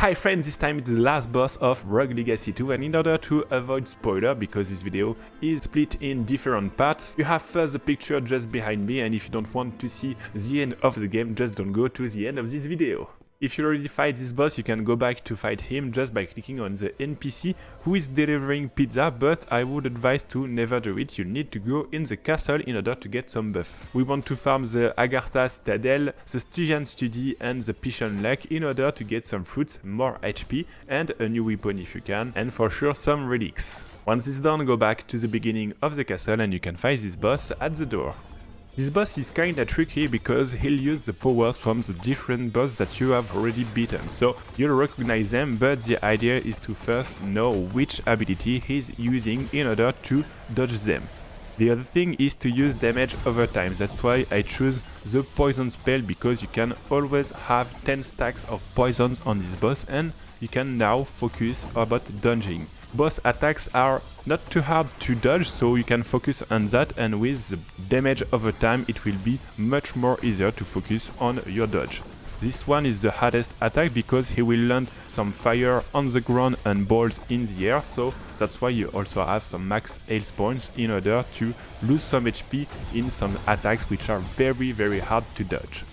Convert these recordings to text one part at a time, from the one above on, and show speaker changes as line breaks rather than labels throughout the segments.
Hi friends, this time it's the last boss of Rogue Legacy 2, and in order to avoid spoiler, because this video is split in different parts, you have first the picture just behind me, and if you don't want to see the end of the game, just don't go to the end of this video. If you already fight this boss, you can go back to fight him just by clicking on the NPC who is delivering pizza, but I would advise to never do it. You need to go in the castle in order to get some buff. We want to farm the Agartha Citadel, the Stygian Study and the Pichon Lake in order to get some fruits, more HP and a new weapon if you can, and for sure some relics. Once it's done, go back to the beginning of the castle and you can fight this boss at the door. This boss is kinda tricky because he'll use the powers from the different bosses that you have already beaten, so you'll recognize them, but the idea is to first know which ability he's using in order to dodge them. The other thing is to use damage over time, that's why I choose the poison spell, because you can always have 10 stacks of poisons on this boss and you can now focus about dodging. Boss attacks are not too hard to dodge, so you can focus on that, and with the damage over time it will be much more easier to focus on your dodge. This one is the hardest attack because he will land some fire on the ground and balls in the air, so that's why you also have some max health points in order to lose some HP in some attacks which are very hard to dodge.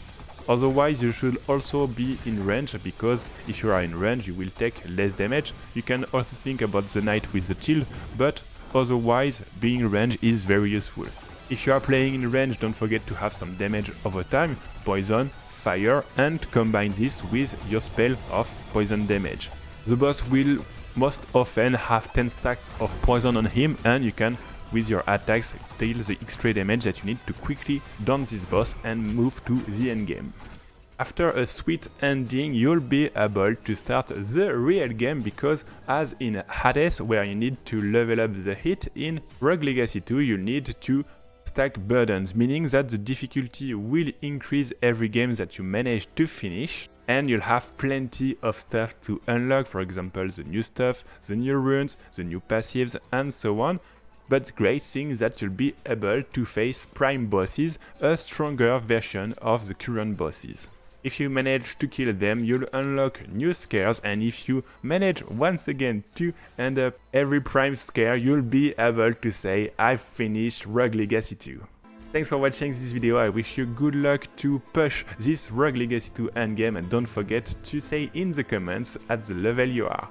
Otherwise, you should also be in range, because if you are in range you will take less damage. You can also think about the knight with the shield, but otherwise being in range is very useful. If you are playing in range, don't forget to have some damage over time, poison, fire, and combine this with your spell of poison damage. The boss will most often have 10 stacks of poison on him, and you can with your attacks deal the extra damage that you need to quickly down this boss and move to the endgame. After a sweet ending, you'll be able to start the real game, because as in Hades, where you need to level up the hit, in Rogue Legacy 2 you need to stack burdens, meaning that the difficulty will increase every game that you manage to finish, and you'll have plenty of stuff to unlock, for example the new stuff, the new runes, the new passives and so on. But great thing is that you'll be able to face prime bosses, a stronger version of the current bosses. If you manage to kill them, you'll unlock new scares, and if you manage once again to end up every prime scare, you'll be able to say, I've finished Rogue Legacy 2. Thanks for watching this video, I wish you good luck to push this Rogue Legacy 2 endgame, and don't forget to say in the comments at the level you are.